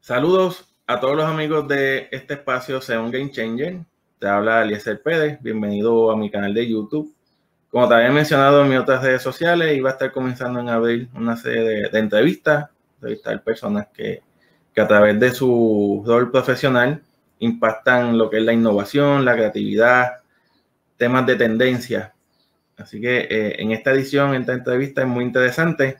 Saludos a todos los amigos de este espacio, Sea un Game Changer. Te habla Eliezer Pérez. Bienvenido a mi canal de YouTube. Como te había mencionado en mis otras redes sociales, iba a estar comenzando en abril una serie de entrevistas, entrevistar personas que a través de su rol profesional impactan lo que es la innovación, la creatividad, temas de tendencia. Así que en esta edición, en esta entrevista es muy interesante.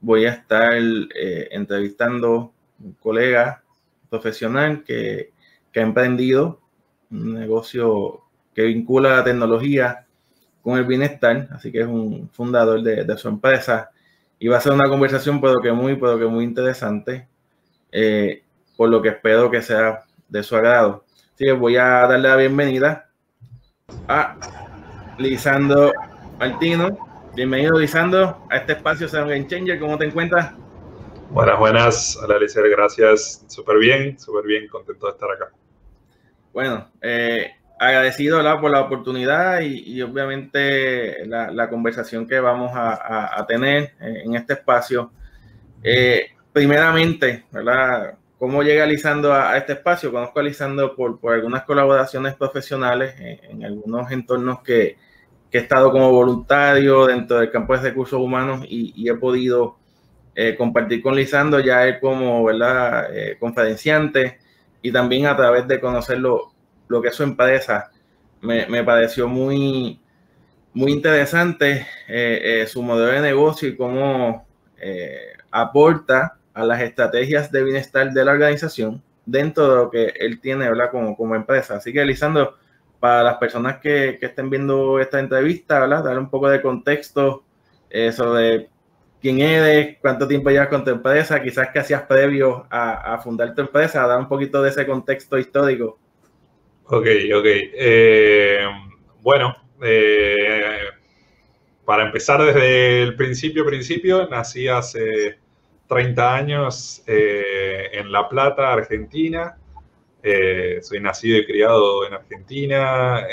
Voy a estar entrevistando un colega profesional que ha emprendido un negocio que vincula la tecnología con el bienestar, así que es un fundador de su empresa y va a ser una conversación pero que muy interesante, por lo que espero que sea de su agrado. Así que voy a darle la bienvenida a Lisandro Martino. Bienvenido, Lisandro, a este espacio Sea un Game Changer. ¿Cómo te encuentras? Buenas. Hola, Eliezer, gracias. Súper bien, contento de estar acá. Bueno, agradecido, ¿verdad?, por la oportunidad y obviamente la conversación que vamos a tener en este espacio. Primeramente, ¿verdad?, ¿cómo llega Lisandro a este espacio? Conozco a Lisandro por algunas colaboraciones profesionales en algunos entornos que he estado como voluntario dentro del campo de recursos humanos y he podido compartir con Lisandro, ya él como, ¿verdad?, conferenciante, y también a través de conocer lo que es su empresa. Me pareció muy interesante su modelo de negocio y cómo aporta a las estrategias de bienestar de la organización dentro de lo que él tiene, ¿verdad?, como empresa. Así que, Lisandro, para las personas que estén viendo esta entrevista, ¿verdad?, darle un poco de contexto sobre quién eres, cuánto tiempo llevas con tu empresa, quizás qué hacías previo a fundar tu empresa, dar un poquito de ese contexto histórico. Ok. Bueno, para empezar desde el principio, nací hace 30 años en La Plata, Argentina. Soy nacido y criado en Argentina.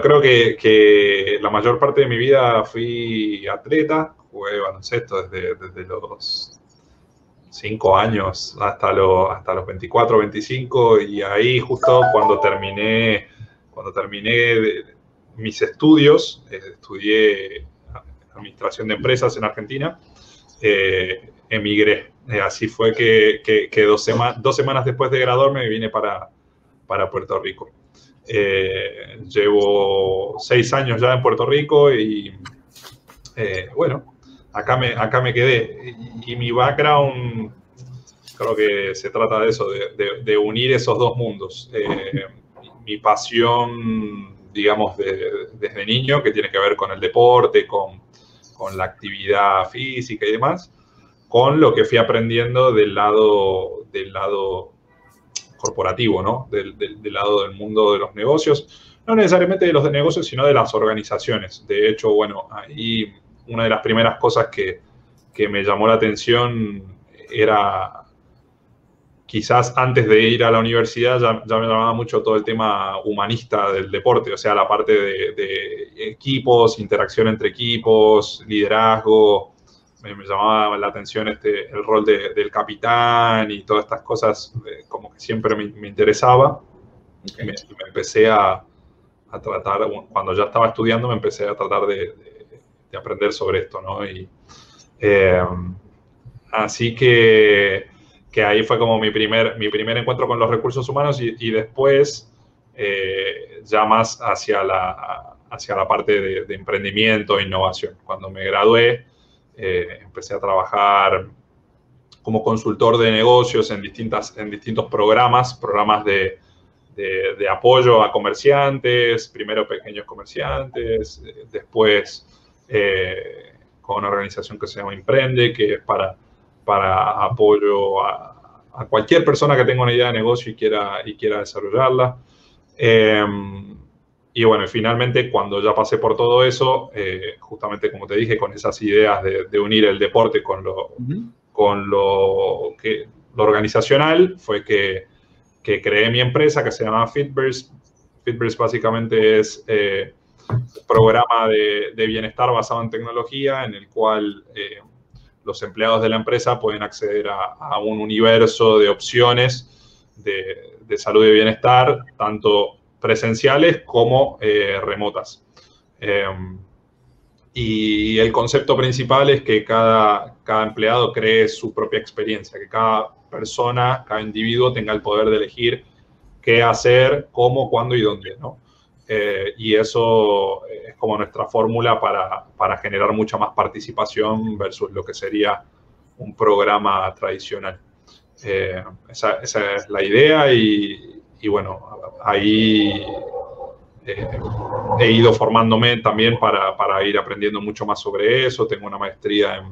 Creo que la mayor parte de mi vida fui atleta. Jugué baloncesto desde los 5 años hasta los 24, 25, y ahí justo cuando terminé mis estudios, estudié administración de empresas en Argentina, emigré. Así fue que 2 semanas después de graduarme me vine para Puerto Rico. Llevo 6 años ya en Puerto Rico y bueno, acá me quedé. Y mi background, creo que se trata de eso, de unir esos dos mundos. Mi pasión, digamos, desde niño, que tiene que ver con el deporte, con la actividad física y demás, con lo que fui aprendiendo del lado corporativo, ¿no? Del lado del mundo de los negocios. No necesariamente de los negocios, sino de las organizaciones. De hecho, bueno, ahí una de las primeras cosas que me llamó la atención era, quizás antes de ir a la universidad, ya me llamaba mucho todo el tema humanista del deporte, o sea, la parte de equipos, interacción entre equipos, liderazgo. Me llamaba la atención el rol del capitán y todas estas cosas, como que siempre me interesaba. Okay. Me empecé a tratar, cuando ya estaba estudiando, me empecé a tratar de aprender sobre esto, ¿no? Así que ahí fue como mi primer encuentro con los recursos humanos y después ya más hacia la parte de emprendimiento e innovación. Cuando me gradué, empecé a trabajar como consultor de negocios en distintos programas de apoyo a comerciantes, primero pequeños comerciantes, después con una organización que se llama Emprende, que es para apoyo a cualquier persona que tenga una idea de negocio y quiera desarrollarla. Y bueno, finalmente, cuando ya pasé por todo eso, justamente como te dije, con esas ideas de unir el deporte con lo organizacional, fue que creé mi empresa, que se llama Fitburst. Fitburst básicamente es un programa de bienestar basado en tecnología, en el cual los empleados de la empresa pueden acceder a un universo de opciones de salud y bienestar, tanto presenciales como remotas. Y el concepto principal es que cada empleado cree su propia experiencia, que cada persona, cada individuo tenga el poder de elegir qué hacer, cómo, cuándo y dónde, ¿no? Y eso es como nuestra fórmula para generar mucha más participación versus lo que sería un programa tradicional. Esa es la idea y bueno, ahí he ido formándome también para ir aprendiendo mucho más sobre eso. Tengo una maestría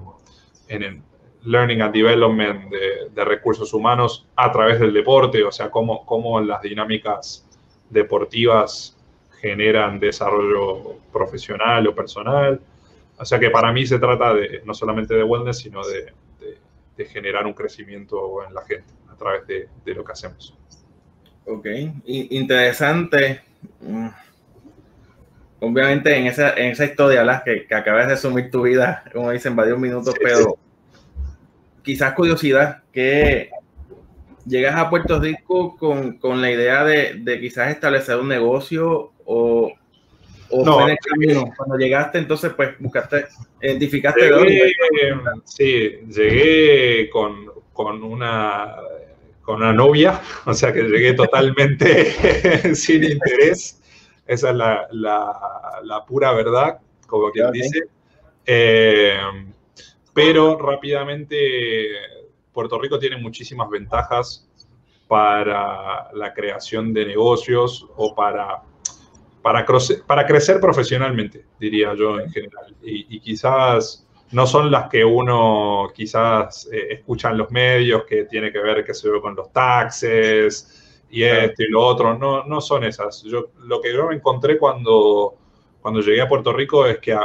en Learning and Development de recursos humanos a través del deporte, o sea, cómo las dinámicas deportivas generan desarrollo profesional o personal. O sea que para mí se trata no solamente de wellness, sino de generar un crecimiento en la gente a través de lo que hacemos. Ok, interesante. Obviamente en esa historia, ¿verdad? Que acabas de resumir tu vida, como dicen, varios minutos, sí, pero sí, quizás curiosidad, que llegas a Puerto Rico con la idea de quizás establecer un negocio o no, fue en el camino, cuando llegaste, entonces pues buscaste, identificaste dónde. Sí, llegué con una novia, o sea que llegué totalmente sin interés. Esa es la pura verdad, como quien dice. Pero rápidamente Puerto Rico tiene muchísimas ventajas para la creación de negocios o para crecer profesionalmente, diría yo en general. Y quizás no son las que uno quizás escucha en los medios, que tiene que ver, qué sé yo, con los taxes y esto y lo otro. No son esas. Lo que yo me encontré cuando llegué a Puerto Rico es que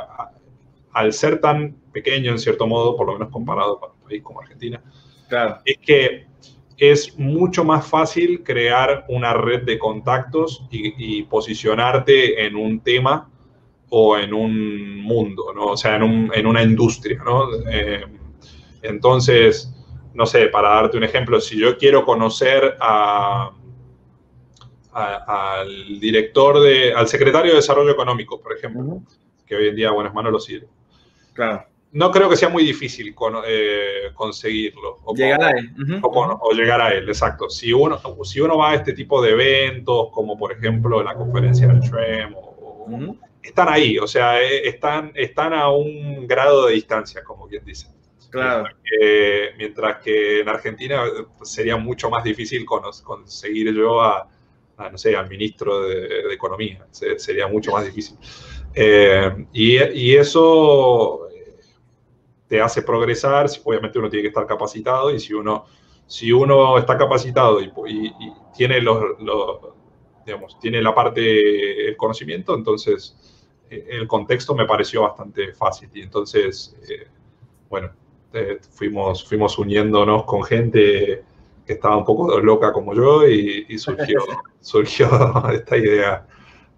al ser tan pequeño, en cierto modo, por lo menos comparado con un país como Argentina, claro, es que es mucho más fácil crear una red de contactos y posicionarte en un tema o en un mundo, ¿no? O sea, en una industria, ¿no? Entonces, no sé, para darte un ejemplo, si yo quiero conocer al director al secretario de Desarrollo Económico, por ejemplo, que hoy en día, bueno, es Manolo Silva. Claro. No creo que sea muy difícil conseguirlo. Llegar a él. O llegar a él, exacto. Si uno va a este tipo de eventos, como por ejemplo la conferencia del TREM, están ahí, o sea, están a un grado de distancia, como quien dice. Claro. Mientras que en Argentina sería mucho más difícil conseguir yo no sé, al ministro de Economía. Sería mucho más difícil. Y eso te hace progresar. Obviamente uno tiene que estar capacitado, y si uno está capacitado y tiene digamos, tiene la parte del conocimiento, entonces el contexto me pareció bastante fácil. Y entonces, bueno, fuimos uniéndonos con gente que estaba un poco loca como yo, y surgió esta idea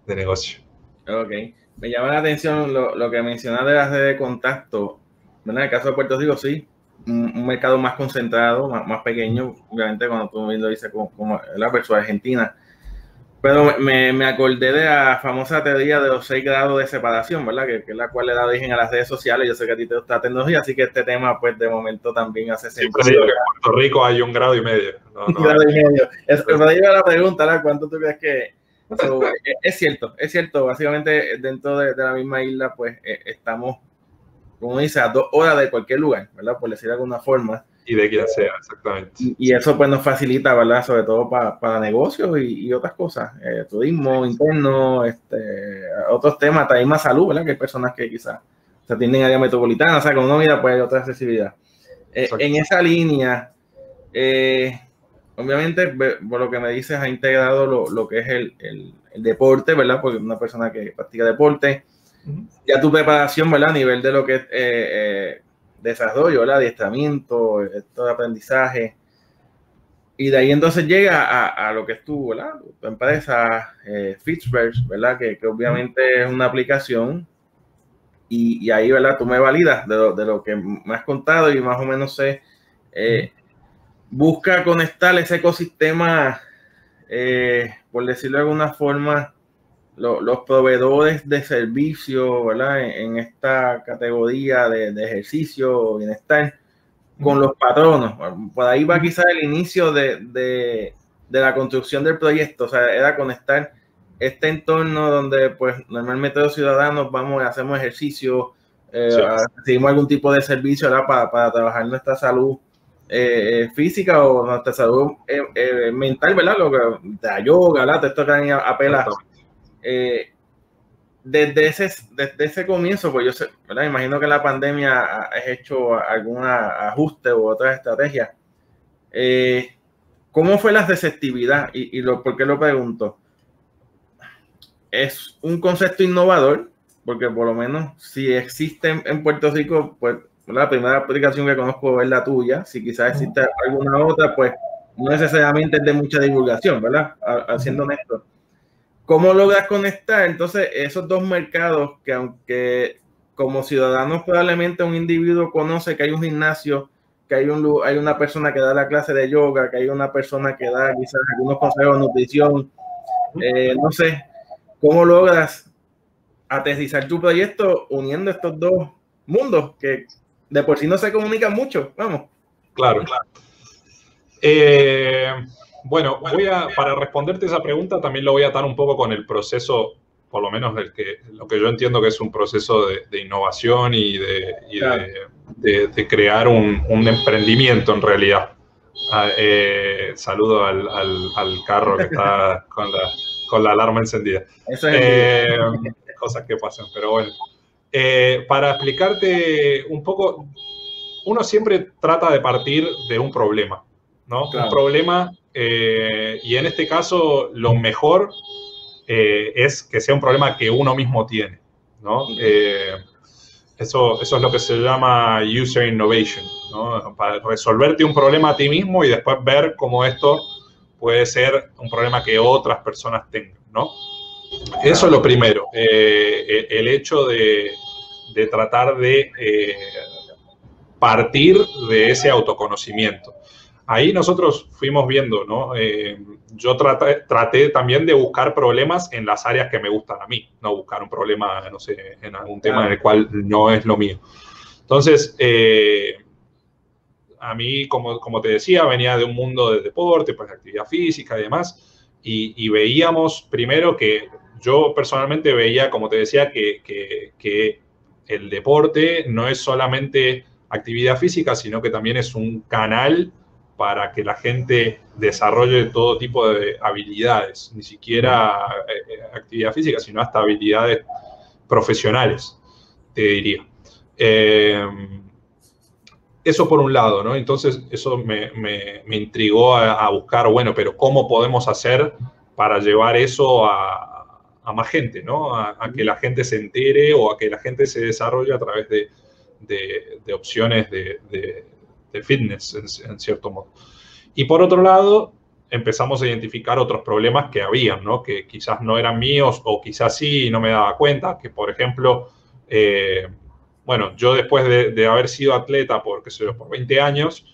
de negocio. Ok. Me llama la atención lo que mencionas de las redes de contacto. En el caso de Puerto Rico, sí, un mercado más concentrado, más pequeño, obviamente cuando tú lo dices como la persona argentina. Pero me acordé de la famosa teoría de los 6 grados de separación, ¿verdad? Que es la cual le da origen a las redes sociales. Yo sé que a ti te gusta la tecnología, así que este tema, pues, de momento también hace sentido. Siempre digo que en Puerto Rico hay 1,5 grados. Un grado y medio. Pero ahí va la pregunta, ¿verdad? ¿Cuánto tú crees que...? Es cierto. Básicamente, dentro de la misma isla, pues, estamos, como dice, a 2 horas de cualquier lugar, ¿verdad? Por decir de alguna forma. Y de quien sea, exactamente. Y eso pues nos facilita, ¿verdad? Sobre todo para negocios y otras cosas, turismo interno, otros temas, también más salud, ¿verdad? Que hay personas que quizás se atienden en área metropolitana, o sea, con una vida pues hay otra accesibilidad. En esa línea, obviamente, por lo que me dices, ha integrado lo que es el deporte, ¿verdad? Porque una persona que practica deporte, ya tu preparación, ¿verdad? A nivel de lo que es desarrollo, ¿verdad? Adiestramiento, todo aprendizaje. Y de ahí entonces llega a lo que es tu empresa, Fitverse, ¿verdad? Que obviamente es una aplicación y ahí, ¿verdad? Tú me validas de lo que me has contado y más o menos sé, busca conectar ese ecosistema, por decirlo de alguna forma, los proveedores de servicio, ¿verdad? En esta categoría de ejercicio o bienestar con los patronos. Por ahí va quizás el inicio de la construcción del proyecto, o sea, era conectar este entorno donde pues normalmente los ciudadanos vamos y hacemos ejercicio, recibimos algún tipo de servicio, ¿verdad? Para trabajar nuestra salud física o nuestra salud mental, ¿verdad? Lo que la yoga, ¿verdad? Esto que apela. Desde ese comienzo, pues yo sé, ¿verdad? Imagino que la pandemia ha hecho algún ajuste u otra estrategia. ¿Cómo fue la receptividad? ¿Por qué lo pregunto? Es un concepto innovador, porque por lo menos si existe en Puerto Rico, pues la primera aplicación que conozco es la tuya. Si quizás existe alguna otra, pues no necesariamente es de mucha divulgación, ¿verdad? Siendo honesto. ¿Cómo logras conectar entonces esos dos mercados que, aunque como ciudadanos probablemente un individuo conoce que hay un gimnasio, que hay una persona que da la clase de yoga, que hay una persona que da quizás algunos consejos de nutrición, no sé, ¿cómo logras aterrizar tu proyecto uniendo estos dos mundos que de por sí no se comunican mucho? Vamos. Claro. Bueno, para responderte esa pregunta también lo voy a atar un poco con el proceso, por lo menos lo que yo entiendo que es un proceso de innovación y de crear un emprendimiento en realidad. Saludo al carro que está con la alarma encendida. Eso es cosas que pasan, pero bueno. Para explicarte un poco, uno siempre trata de partir de un problema, ¿no? Claro. Un problema, y en este caso lo mejor es que sea un problema que uno mismo tiene, ¿no? Eso es lo que se llama user innovation, ¿no? Para resolverte un problema a ti mismo y después ver cómo esto puede ser un problema que otras personas tengan, ¿no? Eso es lo primero, el hecho de tratar de partir de ese autoconocimiento. Ahí nosotros fuimos viendo, ¿no? Yo traté también de buscar problemas en las áreas que me gustan a mí, no buscar un problema, no sé, en algún tema en el cual no es lo mío. Entonces, a mí, como te decía, venía de un mundo de deporte, pues de actividad física y demás, y veíamos primero que yo personalmente veía, como te decía, que el deporte no es solamente actividad física, sino que también es un canal para que la gente desarrolle todo tipo de habilidades, ni siquiera actividad física, sino hasta habilidades profesionales, te diría. Eso por un lado, ¿no? Entonces eso me intrigó a buscar, bueno, pero ¿cómo podemos hacer para llevar eso a más gente, ¿no? A que la gente se entere o a que la gente se desarrolle a través de opciones de fitness, en cierto modo. Y por otro lado, empezamos a identificar otros problemas que habían, ¿no? Que quizás no eran míos o quizás sí y no me daba cuenta, que por ejemplo, bueno, yo después de haber sido atleta por 20 años,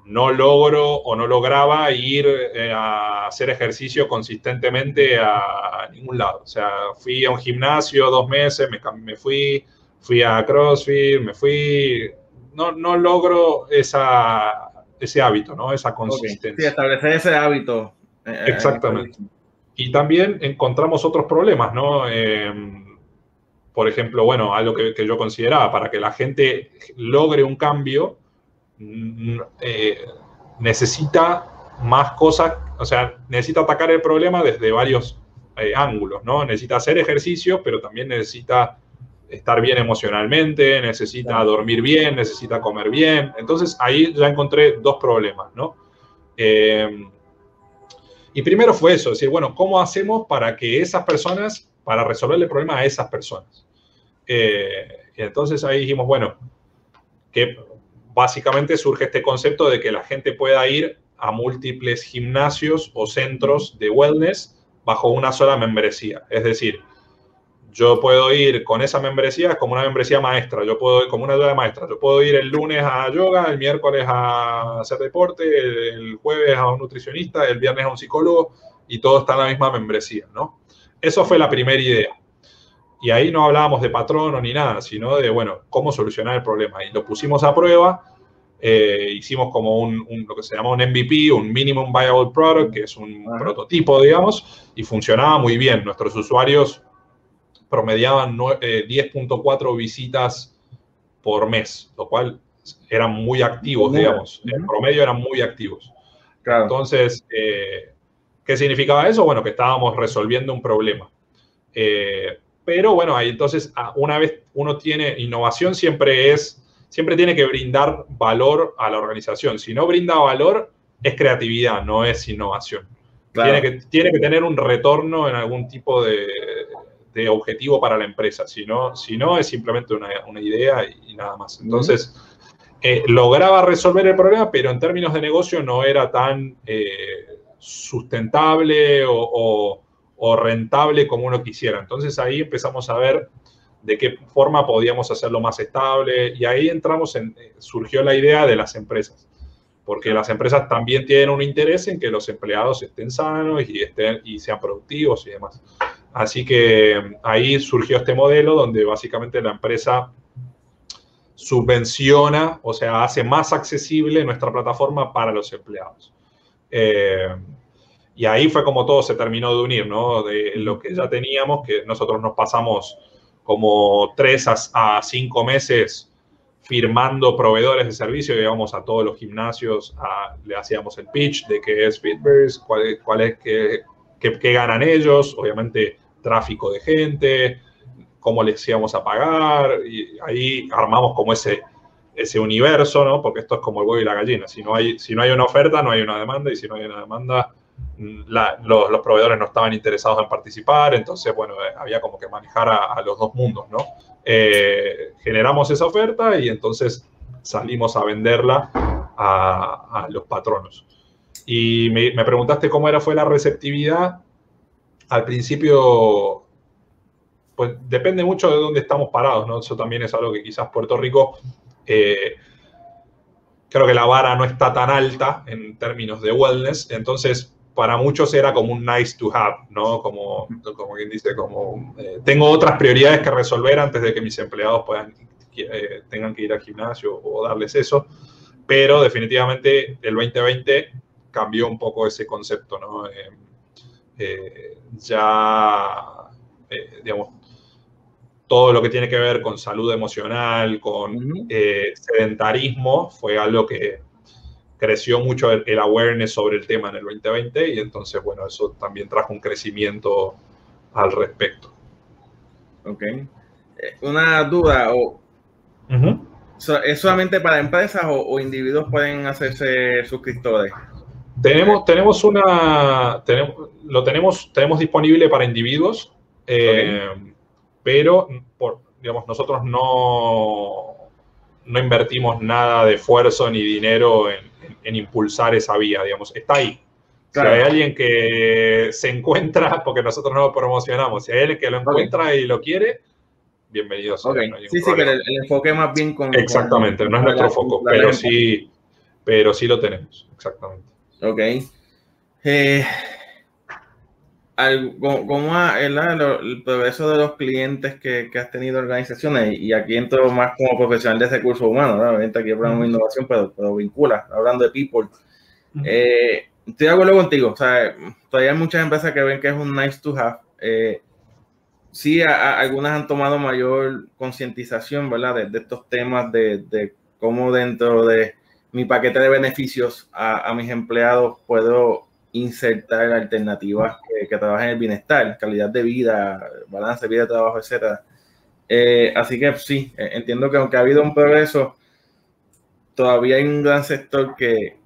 no logro o no lograba ir a hacer ejercicio consistentemente a ningún lado. O sea, fui a un gimnasio 2 meses, me fui a CrossFit, no logro ese hábito, ¿no? Esa consistencia. Okay. Sí, establecer ese hábito. Exactamente. Y también encontramos otros problemas, ¿no? Por ejemplo, bueno, algo que yo consideraba, para que la gente logre un cambio, necesita más cosas, o sea, necesita atacar el problema desde varios ángulos, ¿no? Necesita hacer ejercicio, pero también necesita estar bien emocionalmente, necesita dormir bien, necesita comer bien. Entonces, ahí ya encontré 2 problemas, ¿no? Y primero fue eso, es decir, bueno, ¿cómo hacemos para que esas personas, para resolver el problema a esas personas? Y entonces ahí dijimos, bueno, que básicamente surge este concepto de que la gente pueda ir a múltiples gimnasios o centros de wellness bajo una sola membresía. Es decir, yo puedo ir con esa membresía, es como una membresía maestra, yo puedo ir como una ayuda de maestra, yo puedo ir el lunes a yoga, el miércoles a hacer deporte, el jueves a un nutricionista, el viernes a un psicólogo, y todo está en la misma membresía, ¿no? Eso fue la primera idea. Y ahí no hablábamos de patrono ni nada, sino de, bueno, cómo solucionar el problema. Y lo pusimos a prueba, hicimos como lo que se llama un MVP, un Minimum Viable Product, que es un prototipo, digamos, y funcionaba muy bien. Nuestros usuarios promediaban 10.4 visitas por mes, lo cual eran muy activos, digamos. En promedio eran muy activos. Claro. Entonces, ¿qué significaba eso? Bueno, que estábamos resolviendo un problema. Pero bueno, ahí entonces, una vez uno tiene innovación, siempre tiene que brindar valor a la organización. Si no brinda valor, es creatividad, no es innovación. Claro. Tiene que tener un retorno en algún tipo de objetivo para la empresa. Si no es simplemente una idea y nada más. Entonces, lograba resolver el problema, pero en términos de negocio no era tan sustentable o rentable como uno quisiera. Entonces ahí empezamos a ver de qué forma podíamos hacerlo más estable, y ahí surgió la idea de las empresas, porque las empresas también tienen un interés en que los empleados estén sanos y sean productivos y demás. Así que ahí surgió este modelo donde básicamente la empresa subvenciona, o sea, hace más accesible nuestra plataforma para los empleados. Y ahí fue como todo se terminó de unir, ¿no? De lo que ya teníamos, que nosotros nos pasamos como 3 a 5 meses firmando proveedores de servicio, íbamos a todos los gimnasios, le hacíamos el pitch de qué es Fitburst, cuál es qué ganan ellos, obviamente tráfico de gente, cómo les íbamos a pagar, y ahí armamos como ese universo, ¿no? Porque esto es como el huevo y la gallina. Si no hay una oferta, no hay una demanda, y si no hay una demanda, los proveedores no estaban interesados en participar. Entonces, bueno, había como que manejar a los dos mundos, ¿no? Generamos esa oferta y entonces salimos a venderla a los patronos. Y me preguntaste cómo fue la receptividad. Al principio, pues depende mucho de dónde estamos parados, ¿no? Eso también es algo que quizás Puerto Rico, creo que la vara no está tan alta en términos de wellness. Entonces, para muchos era como un nice to have, ¿no? Como quien dice, tengo otras prioridades que resolver antes de que mis empleados tengan que ir al gimnasio o darles eso. Pero definitivamente el 2020 cambió un poco ese concepto, ¿no? Digamos, todo lo que tiene que ver con salud emocional, con sedentarismo, fue algo que creció mucho el awareness sobre el tema en el 2020, y entonces, bueno, eso también trajo un crecimiento al respecto. Ok. Una duda, ¿es solamente para empresas o individuos pueden hacerse suscriptores? Tenemos disponible para individuos, pero digamos, nosotros no invertimos nada de esfuerzo ni dinero en impulsar esa vía, digamos, está ahí. Claro. Si hay alguien que se encuentra, porque nosotros no lo promocionamos, si hay alguien que lo encuentra y lo quiere, bienvenido sea. No hay sí, pero el enfoque más bien con... Exactamente, no es nuestro foco, pero sí lo tenemos, exactamente. Ok. ¿Cómo el progreso de los clientes que has tenido organizaciones? Y aquí entro más como profesional de recursos humanos, ¿no? Obviamente aquí hablamos de innovación, pero vincula, hablando de people. Estoy de acuerdo contigo, o sea, todavía hay muchas empresas que ven que es un nice to have. Sí, algunas han tomado mayor concientización, ¿verdad? De estos temas, de cómo dentro de mi paquete de beneficios a mis empleados puedo insertar alternativas que trabajen en el bienestar, calidad de vida, balance de vida, trabajo, etcétera. Así que sí, entiendo que aunque ha habido un progreso, todavía hay un gran sector que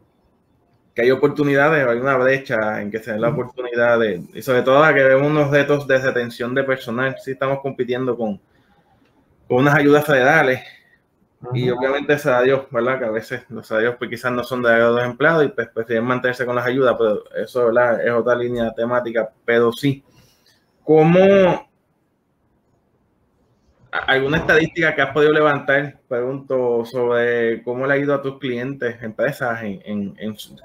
hay oportunidades, hay una brecha en que se den la oportunidad y sobre todo que vemos unos retos de retención de personal. Sí estamos compitiendo con unas ayudas federales. Y obviamente salarios, ¿verdad? Que a veces los salarios pues quizás no son de los empleados y pues prefieren mantenerse con las ayudas, pero eso, ¿verdad? Es otra línea temática, pero sí. ¿Cómo ¿Alguna estadística que has podido levantar, pregunto, sobre cómo le ha ido a tus clientes, empresas,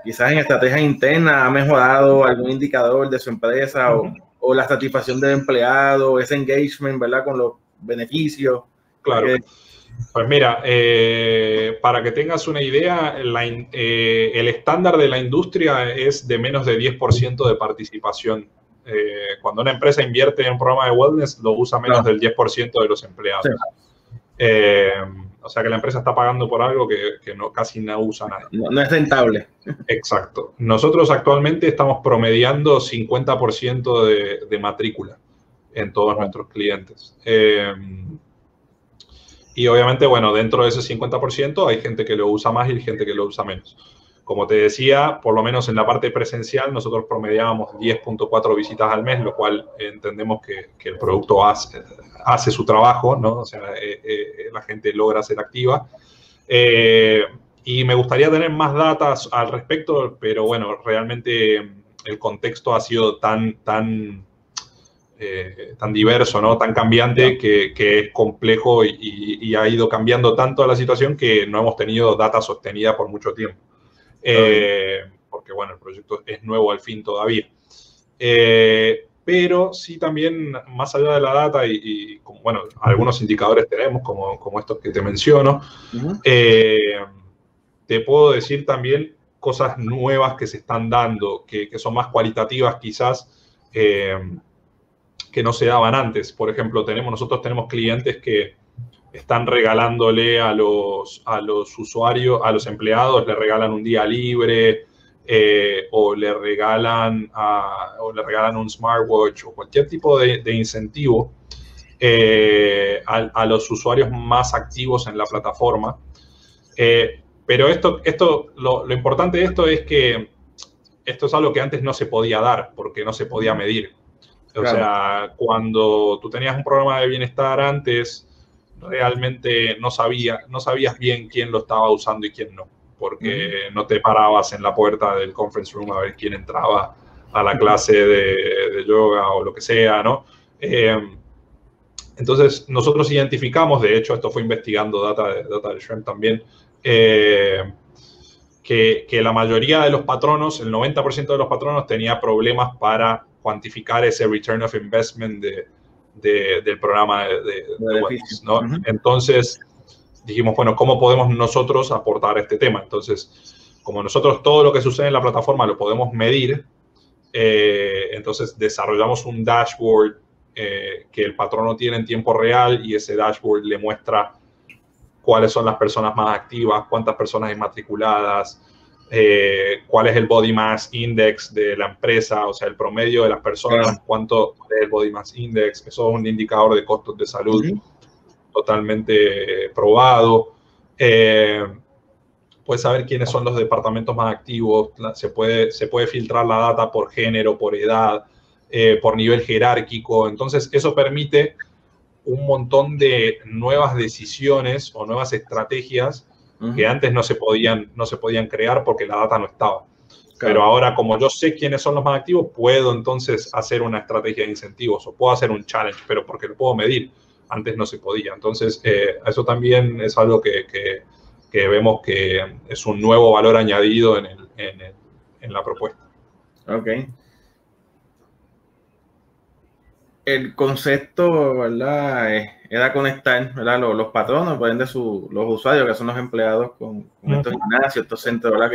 quizás en estrategias internas, ha mejorado algún indicador de su empresa o la satisfacción del empleado, ese engagement, ¿verdad? Con los beneficios? Claro. Pues mira, para que tengas una idea, el estándar de la industria es de menos de 10% de participación. Cuando una empresa invierte en un programa de wellness, lo usa menos del 10% de los empleados. Sí. O sea que la empresa está pagando por algo que casi no usa nadie. No es rentable. Exacto. Nosotros actualmente estamos promediando 50% de matrícula en todos nuestros clientes. Y obviamente, bueno, dentro de ese 50% hay gente que lo usa más y gente que lo usa menos. Como te decía, por lo menos en la parte presencial, nosotros promediábamos 10.4 visitas al mes, lo cual entendemos que el producto hace su trabajo, ¿no? O sea, la gente logra ser activa. Y me gustaría tener más datos al respecto, pero bueno, realmente el contexto ha sido tan diverso, ¿no? Tan cambiante que es complejo y ha ido cambiando tanto la situación que no hemos tenido data sostenida por mucho tiempo. Porque, bueno, el proyecto es nuevo al fin todavía. Pero sí también, más allá de la data y bueno, algunos indicadores tenemos, como estos que te menciono, te puedo decir también cosas nuevas que se están dando, que son más cualitativas quizás, que no se daban antes. Por ejemplo, nosotros tenemos clientes que están regalándole a los usuarios, a los empleados, le regalan un día libre o le regalan un smartwatch o cualquier tipo de incentivo a los usuarios más activos en la plataforma. Pero lo importante de esto es que esto es algo que antes no se podía dar porque no se podía medir. O sea, cuando tú tenías un programa de bienestar antes, realmente no sabías bien quién lo estaba usando y quién no, porque no te parabas en la puerta del conference room a ver quién entraba a la clase de yoga o lo que sea, ¿no? Entonces, nosotros identificamos, de hecho, esto fue investigando data de Shrimp también, que la mayoría de los patronos, el 90% de los patronos tenía problemas para cuantificar ese return of investment del programa de wellness, ¿no? Entonces dijimos, bueno, ¿cómo podemos nosotros aportar este tema? Entonces, como nosotros todo lo que sucede en la plataforma lo podemos medir, entonces desarrollamos un dashboard que el patrono tiene en tiempo real y ese dashboard le muestra cuáles son las personas más activas, cuántas personas inmatriculadas, cuál es el Body Mass Index de la empresa, o sea, el promedio de las personas, cuánto es el Body Mass Index. Eso es un indicador de costos de salud totalmente probado. Puedes saber quiénes son los departamentos más activos, se puede filtrar la data por género, por edad, por nivel jerárquico. Entonces, eso permite un montón de nuevas decisiones o nuevas estrategias que antes no se podían crear porque la data no estaba. Pero ahora, como yo sé quiénes son los más activos, puedo entonces hacer una estrategia de incentivos o puedo hacer un challenge, pero porque lo puedo medir. Antes no se podía. Entonces, eso también es algo que vemos que es un nuevo valor añadido en la propuesta. Ok. El concepto, ¿verdad? Era conectar, ¿verdad? Los patronos, por ende, los usuarios, que son los empleados, con estos gimnasios, estos centros, ¿verdad?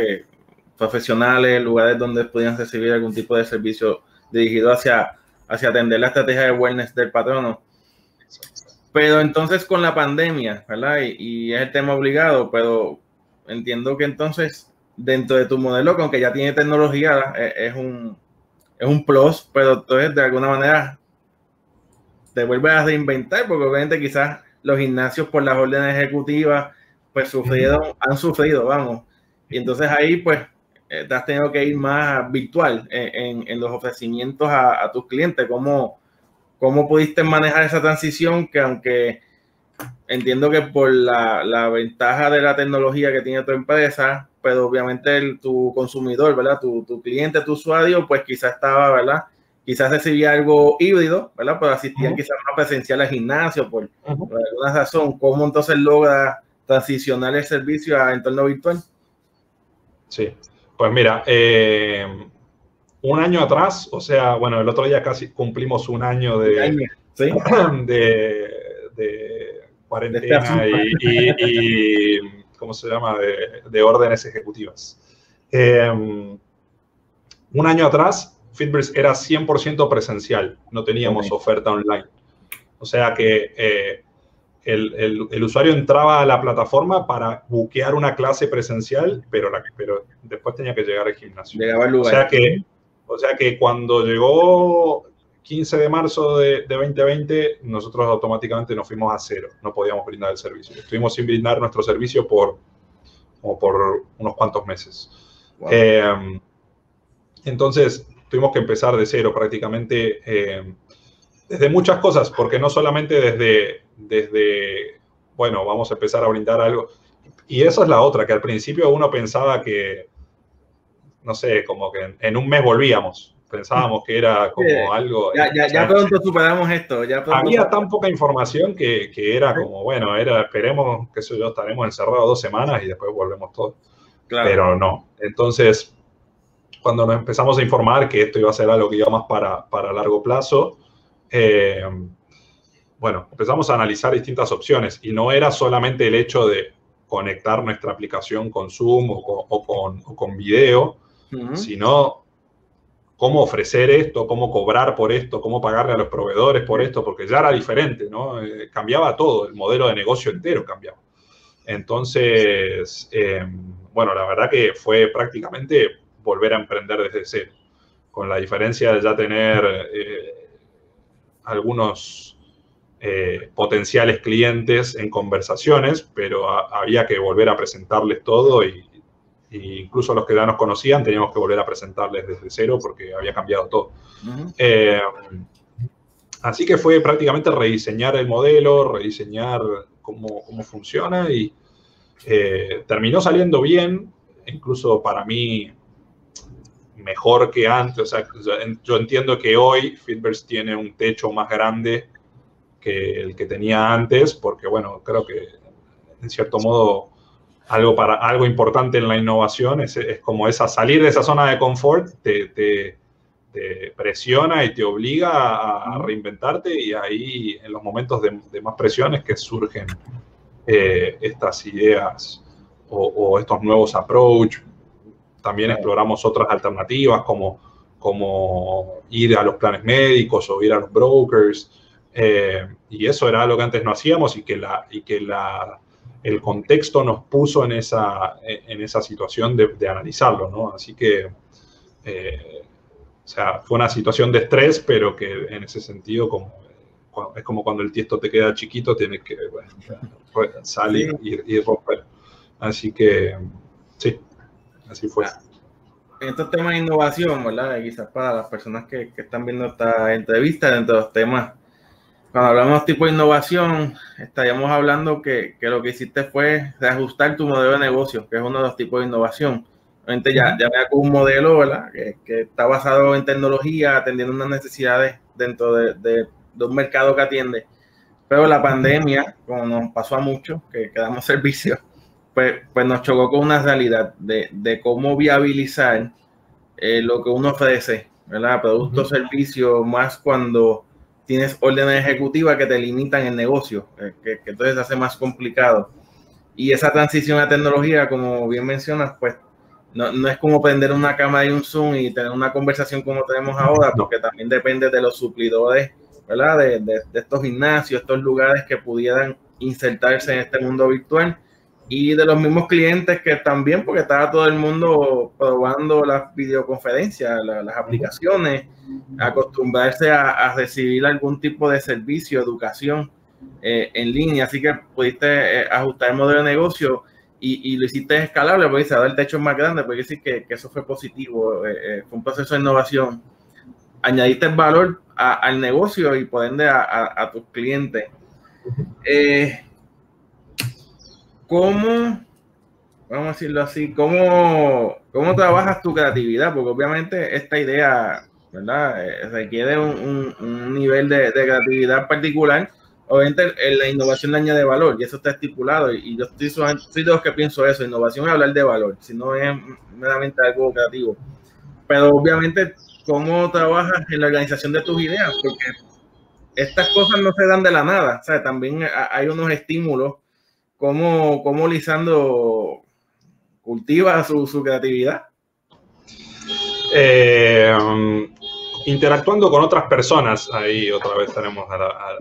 Profesionales, lugares donde podían recibir algún tipo de servicio dirigido hacia atender la estrategia de wellness del patrono. Pero entonces con la pandemia, ¿verdad? Y es el tema obligado, pero entiendo que entonces dentro de tu modelo, que aunque ya tiene tecnología, es un plus, pero entonces de alguna manera te vuelves a reinventar, porque obviamente quizás los gimnasios por las órdenes ejecutivas pues han sufrido, vamos. Y entonces ahí pues te has tenido que ir más virtual en los ofrecimientos a tus clientes. ¿Cómo pudiste manejar esa transición? Que aunque entiendo que por la ventaja de la tecnología que tiene tu empresa, pero obviamente tu consumidor, ¿verdad? Tu cliente, tu usuario, pues quizás estaba, ¿verdad? quizás recibía algo híbrido, ¿verdad? Pero asistían quizás más presencial al gimnasio por alguna razón. ¿Cómo entonces logra transicionar el servicio a entorno virtual? Sí, pues mira, un año atrás, o sea, bueno, el otro día casi cumplimos un año ¿Sí? de cuarentena y ¿cómo se llama? De órdenes ejecutivas. Un año atrás, Fitbirds era 100% presencial, no teníamos oferta online. O sea que el usuario entraba a la plataforma para buquear una clase presencial, pero después tenía que llegar al gimnasio. Llegaba al lugar. O sea que cuando llegó 15 de marzo de 2020, nosotros automáticamente nos fuimos a cero. No podíamos brindar el servicio. Estuvimos sin brindar nuestro servicio por unos cuantos meses. Wow. Entonces, tuvimos que empezar de cero prácticamente desde muchas cosas, porque no solamente desde, bueno, vamos a empezar a brindar algo. Y esa es la otra, que al principio uno pensaba que, no sé, como que en un mes volvíamos. Pensábamos que era como algo... Ya pronto superamos esto. Había tan poca información que era como, bueno, esperemos, qué sé yo, estaremos encerrados 2 semanas y después volvemos todos. Claro. Pero no. Entonces, cuando nos empezamos a informar que esto iba a ser algo que iba más para largo plazo, bueno, empezamos a analizar distintas opciones y no era solamente el hecho de conectar nuestra aplicación con Zoom o con video, sino cómo ofrecer esto, cómo cobrar por esto, cómo pagarle a los proveedores por esto, porque ya era diferente, ¿no? Cambiaba todo, el modelo de negocio entero cambiaba. Entonces, bueno, la verdad que fue prácticamente volver a emprender desde cero, con la diferencia de ya tener algunos potenciales clientes en conversaciones, pero había que volver a presentarles todo y incluso los que ya nos conocían teníamos que volver a presentarles desde cero porque había cambiado todo. Así que fue prácticamente rediseñar el modelo, rediseñar cómo funciona y terminó saliendo bien, incluso para mí mejor que antes. O sea, yo entiendo que hoy Fitbirds tiene un techo más grande que el que tenía antes, porque bueno, creo que en cierto modo algo importante en la innovación es como salir de esa zona de confort, te presiona y te obliga a reinventarte, y ahí en los momentos de más presión es que surgen estas ideas o estos nuevos approach. También exploramos otras alternativas como ir a los planes médicos o ir a los brokers, y eso era algo que antes no hacíamos y que el contexto nos puso en esa situación de analizarlo, ¿no? Así que, o sea, fue una situación de estrés, pero que en ese sentido es como cuando el tiesto te queda chiquito, tienes que salir y romper. Así que, sí, así fue. En estos temas de innovación, ¿verdad? Quizás para las personas que están viendo esta entrevista, dentro de los temas, cuando hablamos de tipo de innovación, estaríamos hablando que lo que hiciste fue reajustar tu modelo de negocio, que es uno de los tipos de innovación. Obviamente ya me con un modelo, ¿verdad? Que está basado en tecnología, atendiendo unas necesidades dentro de un mercado que atiende. Pero la pandemia, como nos pasó a muchos, que damos servicios, pues nos chocó con una realidad de cómo viabilizar lo que uno ofrece, ¿verdad? Productos, servicios, más cuando tienes órdenes ejecutivas que te limitan el negocio, que entonces se hace más complicado. Y esa transición a tecnología, como bien mencionas, pues no es como prender una cámara y un Zoom y tener una conversación como tenemos ahora, porque también depende de los suplidores, ¿verdad? De estos gimnasios, estos lugares que pudieran insertarse en este mundo virtual, y de los mismos clientes que también, porque estaba todo el mundo probando las videoconferencias, las aplicaciones, acostumbrarse a recibir algún tipo de servicio, educación en línea. Así que pudiste ajustar el modelo de negocio y lo hiciste escalable, porque ahora el techo es más grande, porque decir que eso fue positivo, fue un proceso de innovación. Añadiste valor al negocio y por ende a tus clientes. ¿Cómo, vamos a decirlo así, cómo trabajas tu creatividad? Porque obviamente esta idea ¿verdad? Requiere un nivel de creatividad particular. Obviamente la innovación le añade valor y eso está estipulado y yo soy de los que pienso eso, innovación es hablar de valor, si no es meramente algo creativo. Pero obviamente, ¿cómo trabajas en la organización de tus ideas? Porque estas cosas no se dan de la nada, o sea, también hay unos estímulos, como Lisandro cultiva su creatividad. Interactuando con otras personas, ahí otra vez tenemos a la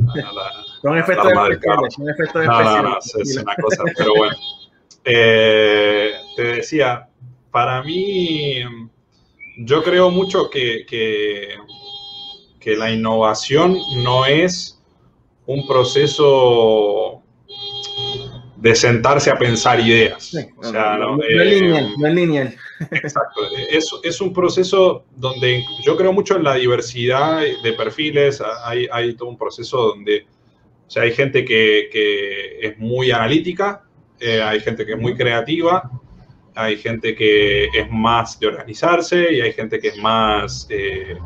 son efectos especiales. No, es una cosa, pero bueno. Te decía, para mí, yo creo mucho que la innovación no es un proceso de sentarse a pensar ideas. Sí, o sea, no es lineal. Exacto. Es un proceso donde yo creo mucho en la diversidad de perfiles. Hay todo un proceso donde, o sea, hay gente que es muy analítica, hay gente que es muy creativa, hay gente que es más de organizarse y hay gente que es más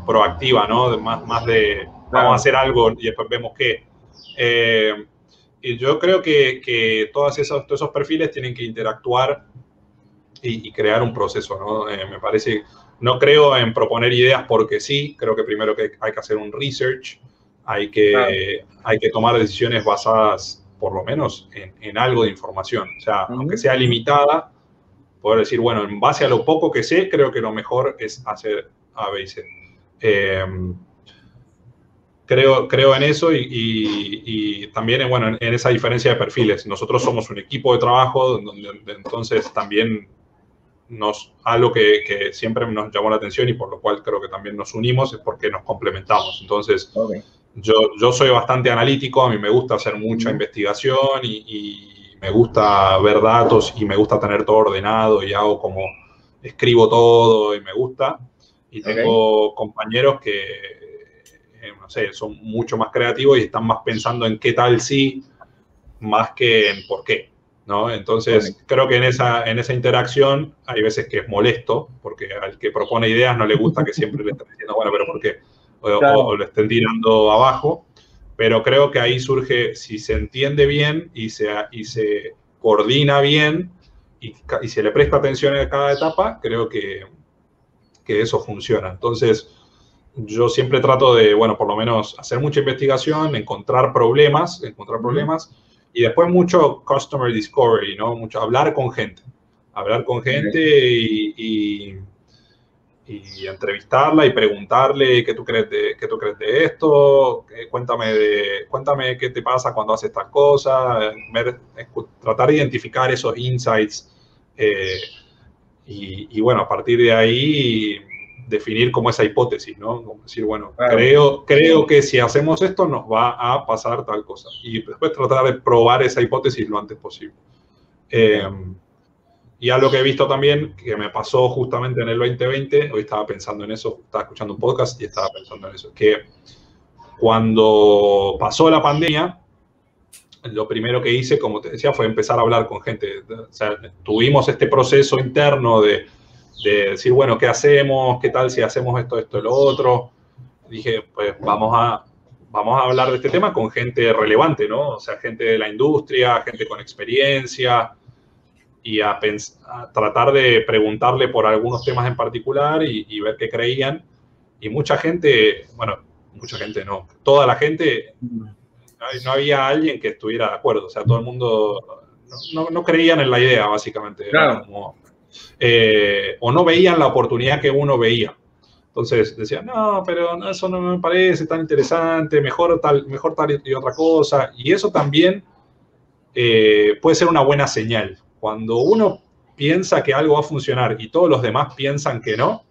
proactiva, ¿no? Más de vamos a hacer algo y después vemos qué. Y yo creo que todos esos perfiles tienen que interactuar y crear un proceso, ¿no? Me parece, no creo en proponer ideas porque sí, creo que primero que hay que hacer un research, hay que tomar decisiones basadas por lo menos en algo de información, o sea, aunque sea limitada, poder decir, bueno, en base a lo poco que sé, creo que lo mejor es hacer A, B y C. Creo en eso y también bueno, en esa diferencia de perfiles. Nosotros somos un equipo de trabajo donde entonces también algo que siempre nos llamó la atención y por lo cual creo que también nos unimos es porque nos complementamos. Entonces, yo soy bastante analítico, a mí me gusta hacer mucha investigación y me gusta ver datos y me gusta tener todo ordenado y escribo todo y me gusta. Y tengo compañeros que no sé, son mucho más creativos y están más pensando en qué tal sí, más que en por qué, ¿no? Entonces, creo que en esa interacción hay veces que es molesto, porque al que propone ideas no le gusta que siempre le estén diciendo, bueno, pero ¿por qué? O le estén tirando abajo, pero creo que ahí surge, si se entiende bien y se coordina bien y se le presta atención a cada etapa, creo que eso funciona. Entonces, yo siempre trato de, bueno, por lo menos hacer mucha investigación, encontrar problemas y después mucho customer discovery, ¿no? Mucho hablar con gente y entrevistarla y preguntarle qué tú crees de esto, cuéntame qué te pasa cuando haces tal cosa, tratar de identificar esos insights y bueno, a partir de ahí definir como esa hipótesis, ¿no? Como decir, bueno, creo que si hacemos esto nos va a pasar tal cosa. Y después tratar de probar esa hipótesis lo antes posible. Y algo que he visto también, que me pasó justamente en el 2020, hoy estaba pensando en eso, estaba escuchando un podcast y estaba pensando en eso, que cuando pasó la pandemia, lo primero que hice, como te decía, fue empezar a hablar con gente. O sea, tuvimos este proceso interno de decir, bueno, ¿qué hacemos? ¿Qué tal si hacemos esto, lo otro? Dije, pues vamos a hablar de este tema con gente relevante, ¿no? O sea, gente de la industria, gente con experiencia, y a tratar de preguntarle por algunos temas en particular y ver qué creían. Y mucha gente no, toda la gente, no había alguien que estuviera de acuerdo. O sea, todo el mundo no creían en la idea, básicamente. Era como, o no veían la oportunidad que uno veía. Entonces decían, no, pero eso no me parece tan interesante, mejor tal y otra cosa. Y eso también puede ser una buena señal. Cuando uno piensa que algo va a funcionar y todos los demás piensan que no,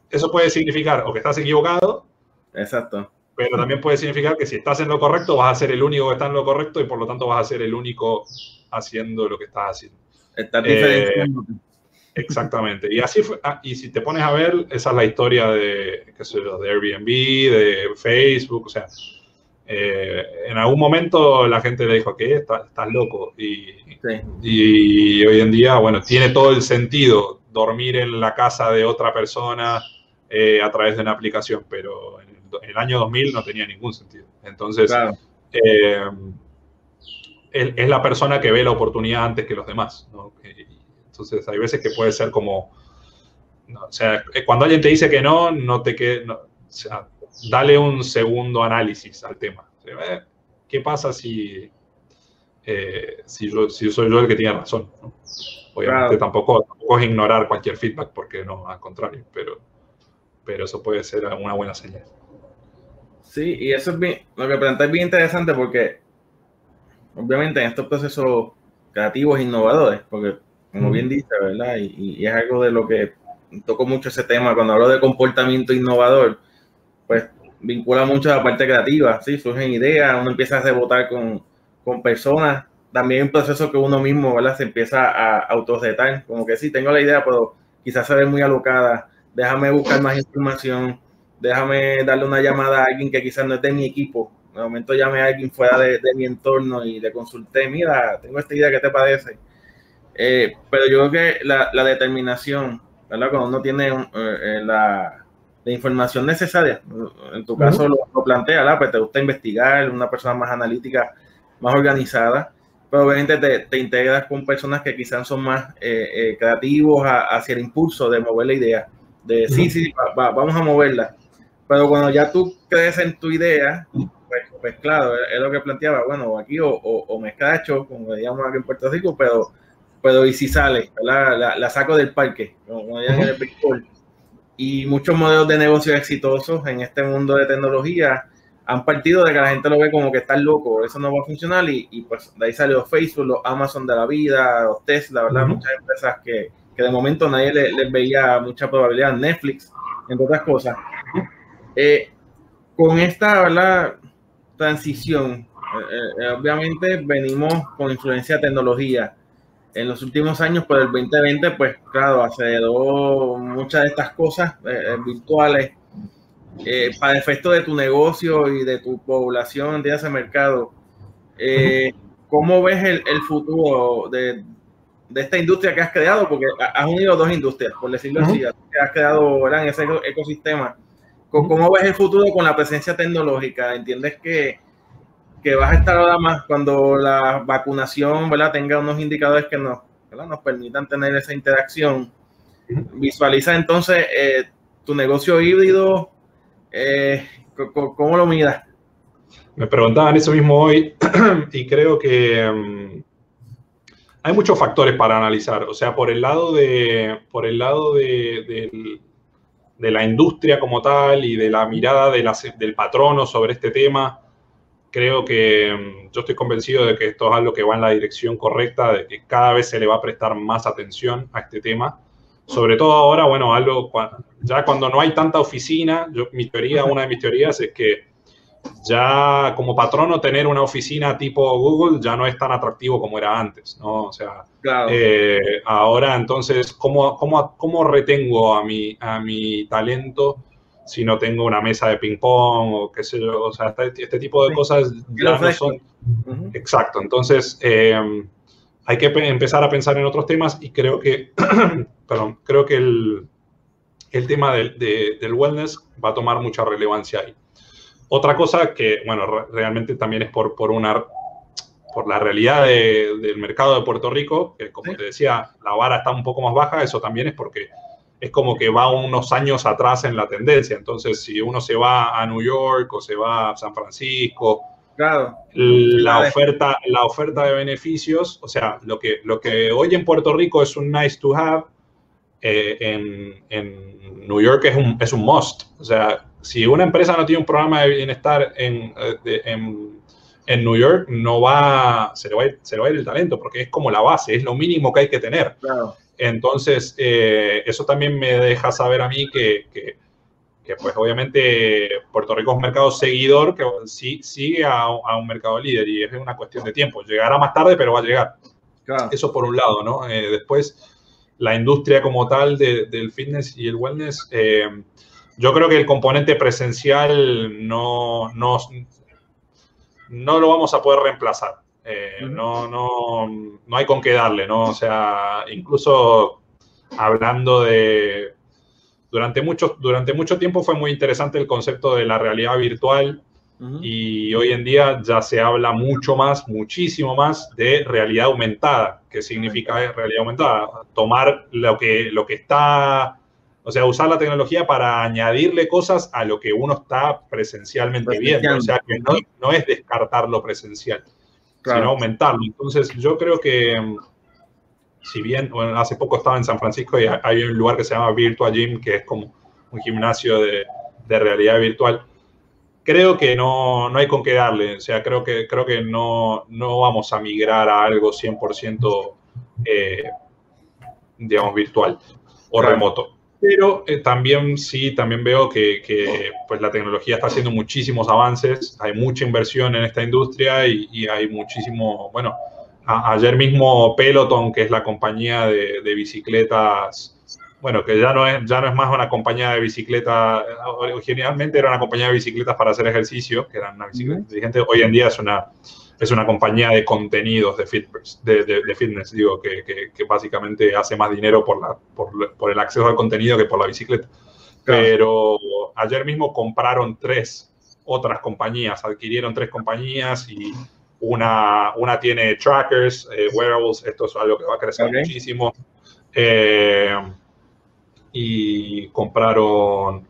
eso puede significar o que estás equivocado. Exacto. Pero también puede significar que si estás en lo correcto, vas a ser el único que está en lo correcto y por lo tanto vas a ser el único haciendo lo que estás haciendo. Estás diferenciando. Exactamente. Y así fue, y si te pones a ver, esa es la historia de Airbnb, de Facebook, o sea, en algún momento la gente le dijo que estás loco y hoy en día, bueno, tiene todo el sentido dormir en la casa de otra persona a través de una aplicación, pero en el año 2000 no tenía ningún sentido. Entonces, claro. Es la persona que ve la oportunidad antes que los demás, ¿no? Entonces, hay veces que puede ser como, no, o sea, cuando alguien te dice que no, no te quede, no, o sea, dale un segundo análisis al tema. O sea, ¿qué pasa si soy yo el que tiene razón, ¿no? Obviamente tampoco es ignorar cualquier feedback, porque no, al contrario, pero eso puede ser una buena señal. Sí, y eso es bien, lo que plantea es bien interesante porque obviamente en estos procesos creativos innovadores, porque como bien dice, ¿verdad? Y es algo de lo que toco mucho ese tema cuando hablo de comportamiento innovador, pues vincula mucho a la parte creativa, ¿sí? Surgen ideas, uno empieza a rebotar con personas, también un proceso que uno mismo, ¿verdad? Se empieza a autorretar, como que sí, tengo la idea, pero quizás se ve muy alocada, déjame buscar más información, déjame darle una llamada a alguien que quizás no es de mi equipo, de momento llamé a alguien fuera de mi entorno y le consulté, mira, tengo esta idea, ¿qué te parece? Pero yo creo que la determinación, ¿verdad? Cuando uno tiene la información necesaria, en tu caso lo plantea, ¿verdad? Pues te gusta investigar, una persona más analítica, más organizada, pero obviamente te integras con personas que quizás son más creativos hacia el impulso de mover la idea, de sí, vamos a moverla. Pero cuando ya tú crees en tu idea, pues claro, es lo que planteaba, bueno, aquí o me escracho, como digamos aquí en Puerto Rico, pero y si sale, la saco del parque, como digan en el béisbol. Y muchos modelos de negocio exitosos en este mundo de tecnología han partido de que la gente lo ve como que está loco, eso no va a funcionar, y pues de ahí salió Facebook, los Amazon de la vida, los Tesla, ¿verdad? Muchas empresas que de momento nadie les veía mucha probabilidad, Netflix, entre otras cosas. Con esta, ¿verdad?, transición, obviamente venimos con influencia de tecnología. En los últimos años, por el 2020, pues claro, aceleró muchas de estas cosas virtuales para efecto de tu negocio y de tu población de ese mercado. ¿Cómo ves el futuro de esta industria que has creado? Porque has unido dos industrias, por decirlo así, que has creado, ¿verdad?, en ese ecosistema. ¿Cómo ves el futuro con la presencia tecnológica? ¿Entiendes que vas a estar ahora más cuando la vacunación, ¿verdad?, tenga unos indicadores que nos permitan tener esa interacción? Visualiza entonces tu negocio híbrido, ¿cómo lo miras? Me preguntaban eso mismo hoy y creo que hay muchos factores para analizar. O sea, por el lado de la industria como tal y de la mirada del patrono sobre este tema, creo que yo estoy convencido de que esto es algo que va en la dirección correcta, de que cada vez se le va a prestar más atención a este tema. Sobre todo ahora, bueno, ya cuando no hay tanta oficina, una de mis teorías es que ya como patrono tener una oficina tipo Google ya no es tan atractivo como era antes, ¿no? O sea, claro. Ahora entonces, ¿cómo retengo a mi talento si no tengo una mesa de ping pong o qué sé yo? O sea, este tipo de cosas ya no son... Exacto, entonces hay que empezar a pensar en otros temas y creo que, perdón, creo que el tema del wellness va a tomar mucha relevancia ahí. Otra cosa que, bueno, realmente también es por la realidad del mercado de Puerto Rico, que como te decía, la vara está un poco más baja, eso también es porque es como que va unos años atrás en la tendencia. Entonces, si uno se va a New York o se va a San Francisco, claro, la oferta de beneficios, o sea, lo que hoy en Puerto Rico es un nice to have, en New York es un must. O sea, si una empresa no tiene un programa de bienestar en New York, se le va a ir el talento, porque es como la base, es lo mínimo que hay que tener. Claro. Entonces, eso también me deja saber a mí que pues obviamente Puerto Rico es un mercado seguidor que sigue a un mercado líder y es una cuestión de tiempo. Llegará más tarde, pero va a llegar. Claro. Eso por un lado, ¿no? Después, la industria como tal del fitness y el wellness, yo creo que el componente presencial no lo vamos a poder reemplazar. No hay con qué darle, ¿no? O sea, incluso hablando de... Durante mucho tiempo fue muy interesante el concepto de la realidad virtual. Y hoy en día ya se habla muchísimo más de realidad aumentada. ¿Qué significa realidad aumentada? Tomar lo que está, o sea, usar la tecnología para añadirle cosas a lo que uno está presencialmente viendo. O sea, que no es descartar lo presencial, sino aumentarlo. Entonces, yo creo que, si bien, bueno, hace poco estaba en San Francisco y hay un lugar que se llama Virtual Gym, que es como un gimnasio de realidad virtual. Creo que no hay con qué darle. O sea, creo que no vamos a migrar a algo 100%, digamos, virtual o remoto. Pero también veo que pues, la tecnología está haciendo muchísimos avances. Hay mucha inversión en esta industria y hay muchísimo... Bueno, ayer mismo Peloton, que es la compañía de bicicletas... Bueno, que ya no es más una compañía de bicicletas, originalmente era una compañía de bicicletas para hacer ejercicio, que eran una bicicleta inteligente. Hoy en día es una compañía de contenidos de fitness, digo, que básicamente hace más dinero por el acceso al contenido que por la bicicleta. Pero ayer mismo compraron 3 otras compañías, adquirieron 3 compañías y una tiene trackers, wearables, esto es algo que va a crecer muchísimo. Y compraron,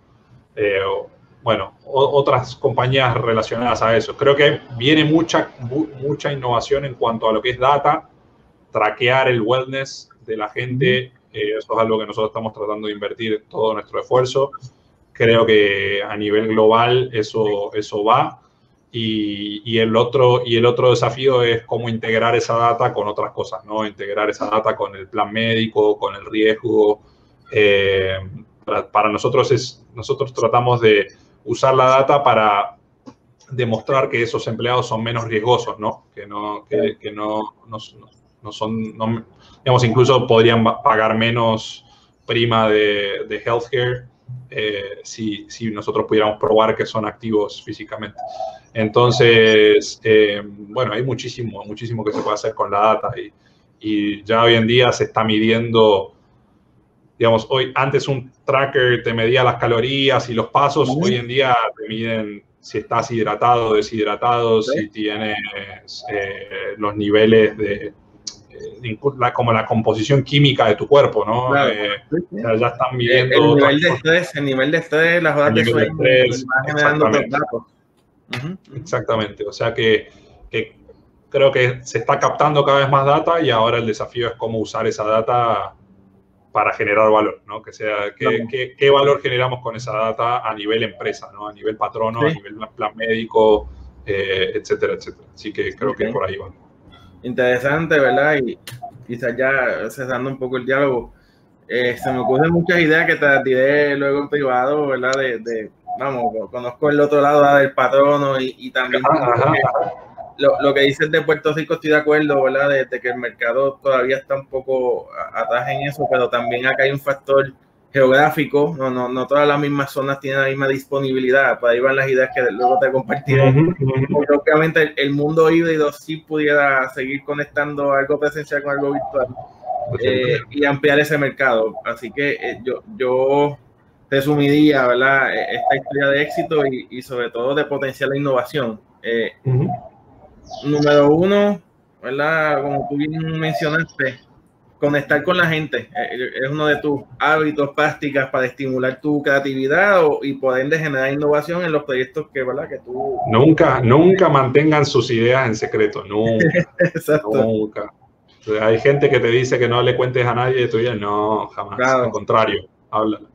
otras compañías relacionadas a eso. Creo que viene mucha innovación en cuanto a lo que es data, traquear el wellness de la gente. Eso es algo que nosotros estamos tratando de invertir todo nuestro esfuerzo. Creo que a nivel global eso va. Y el otro desafío es cómo integrar esa data con otras cosas, ¿no? Integrar esa data con el plan médico, con el riesgo. Para nosotros tratamos de usar la data para demostrar que esos empleados son menos riesgosos, ¿no? Que no son, digamos, incluso podrían pagar menos prima de healthcare si nosotros pudiéramos probar que son activos físicamente. Entonces, hay muchísimo que se puede hacer con la data y ya hoy en día se está midiendo. Digamos, antes un tracker te medía las calorías y los pasos, hoy en día te miden si estás hidratado o deshidratado, si tienes los niveles como la composición química de tu cuerpo, ¿no? O sea, ya están midiendo el nivel de estrés, las horas de sueño, exactamente. O sea que creo que se está captando cada vez más data y ahora el desafío es cómo usar esa data para generar valor, ¿no? Que sea, ¿qué valor generamos con esa data a nivel empresa, ¿no? A nivel patrono, a nivel plan médico, etcétera, etcétera. Así que creo que por ahí va. Interesante, ¿verdad? Y quizás ya cesando un poco el diálogo, se me ocurren muchas ideas que te las diré luego en privado, ¿verdad? Vamos, conozco el otro lado del patrono y también lo que dices de Puerto Rico estoy de acuerdo, ¿verdad? De que el mercado todavía está un poco atrás en eso, pero también acá hay un factor geográfico, no todas las mismas zonas tienen la misma disponibilidad, por ahí van las ideas que luego te compartiré, porque obviamente el mundo híbrido sí pudiera seguir conectando algo presencial con algo virtual y ampliar ese mercado, así que yo resumiría, ¿verdad? Esta historia de éxito y sobre todo de potencial de innovación. Número 1, ¿verdad? Como tú bien mencionaste, conectar con la gente es uno de tus hábitos, prácticas para estimular tu creatividad y por ende generar innovación en los proyectos ¿verdad? Que tú... Nunca mantengan sus ideas en secreto, nunca. Nunca. O sea, hay gente que te dice que no le cuentes a nadie de tu vida, no, jamás. Al contrario, háblala.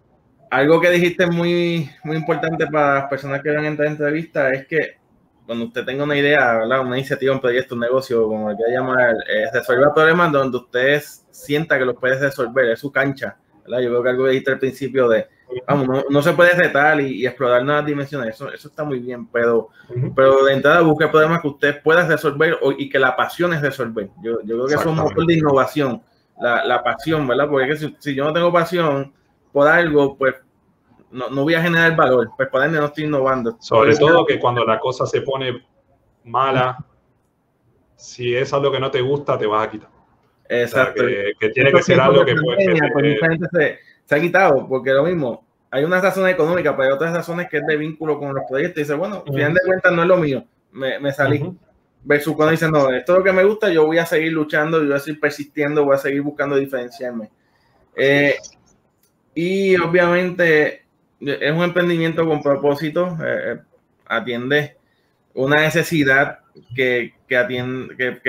Algo que dijiste muy importante para las personas que van a entrar en entrevista es que cuando usted tenga una idea, ¿verdad? Una iniciativa, un proyecto, un negocio, como el que llamar, resolver problemas donde usted sienta que los puede resolver, es su cancha, ¿verdad? Yo creo que algo que dijiste al principio vamos, no se puede retar y explorar nuevas dimensiones, eso está muy bien, pero de entrada busque problemas que usted pueda resolver y que la pasión es resolver. Yo creo que eso es un motor de innovación, la pasión, ¿verdad? Porque si yo no tengo pasión por algo, pues no voy a generar valor, pues por ende no estoy innovando. Sobre todo que cuando la cosa se pone mala, si es algo que no te gusta, te vas a quitar. Exacto. O sea, que tiene que ser algo que puede ser. Pues mucha gente se ha quitado, porque lo mismo, hay unas razones económicas, pero hay otras razones que es de vínculo con los proyectos. Y dice, bueno, al final de cuentas no es lo mío, me salí. Versus cuando dicen, no, esto es lo que me gusta, yo voy a seguir luchando, yo voy a seguir persistiendo, voy a seguir buscando diferenciarme. Y obviamente es un emprendimiento con propósito, atiende una necesidad que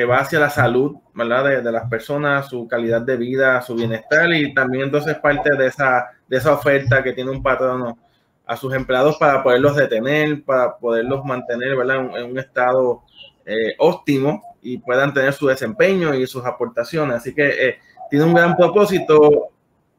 va hacia la salud, ¿verdad? De las personas, su calidad de vida, su bienestar, y también entonces parte de esa oferta que tiene un patrono a sus empleados para poderlos detener, para poderlos mantener, ¿verdad? En un estado óptimo y puedan tener su desempeño y sus aportaciones. Así que tiene un gran propósito,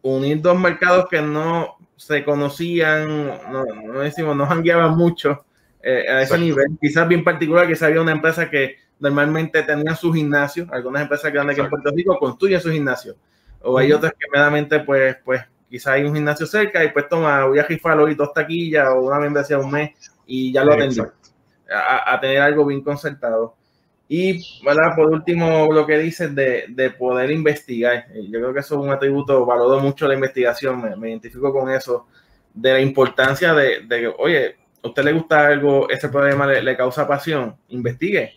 unir dos mercados que no se conocían, no jangueaban mucho a ese nivel. Quizás bien particular, quizás había una empresa que normalmente tenía su gimnasio, algunas empresas grandes que en Puerto Rico construyen su gimnasio, o hay otras que meramente pues quizás hay un gimnasio cerca y pues toma, voy a rifar hoy 2 taquillas o una membresía de un mes y ya lo atendí. A tener algo bien concertado. Y, ¿verdad? Por último, lo que dices de poder investigar. Yo creo que eso es un atributo, valoro mucho la investigación, me identifico con eso, de la importancia de que, oye, a usted le gusta algo, ese problema le causa pasión, investigue,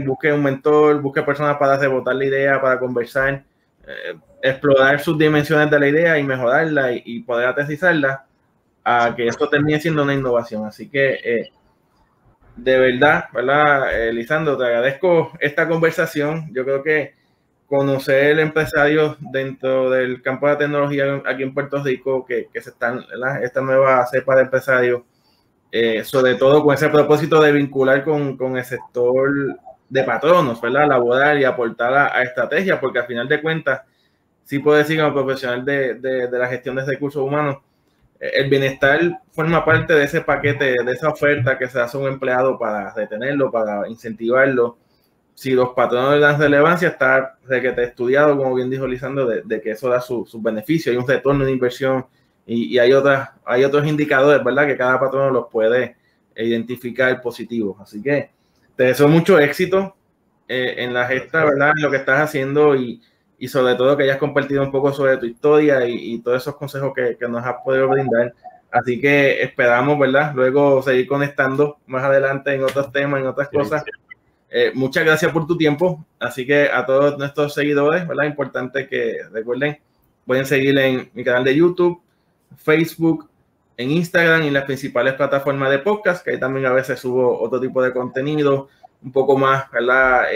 busque un mentor, busque personas para rebotar la idea, para conversar, explorar sus dimensiones de la idea y mejorarla y poder aterrizarla a que esto termine siendo una innovación. Así que de verdad, ¿verdad? Lisandro, te agradezco esta conversación. Yo creo que conocer empresarios dentro del campo de la tecnología aquí en Puerto Rico, que se están, ¿verdad? Esta nueva cepa de empresarios, sobre todo con ese propósito de vincular con el sector de patronos, ¿verdad? Laboral y aportar a estrategias, porque al final de cuentas, sí puedo decir como profesional de la gestión de recursos humanos, el bienestar forma parte de ese paquete, de esa oferta que se hace a un empleado para retenerlo, para incentivarlo. Si los patronos le dan relevancia, está estudiado, como bien dijo Lisandro, de que eso da sus beneficios, hay un retorno de inversión y hay otros indicadores, ¿verdad? Que cada patrono los puede identificar positivos. Así que te deseo mucho éxito en la gesta, ¿verdad? En lo que estás haciendo y sobre todo que hayas compartido un poco sobre tu historia y todos esos consejos que nos has podido brindar. Así que esperamos, ¿verdad? Luego seguir conectando más adelante en otros temas, en otras cosas. Muchas gracias por tu tiempo. Así que a todos nuestros seguidores, ¿verdad? Importante que recuerden, pueden seguir en mi canal de YouTube, Facebook, en Instagram y en las principales plataformas de podcast, que ahí también a veces subo otro tipo de contenido un poco más, ¿verdad?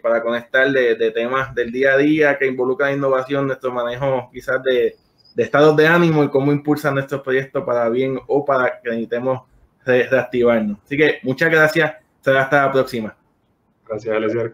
Para conectar de temas del día a día que involucran innovación, nuestro manejo quizás de estados de ánimo y cómo impulsan nuestros proyectos para bien o para que necesitemos reactivarnos. Así que muchas gracias. Será hasta la próxima. Gracias, Alexander.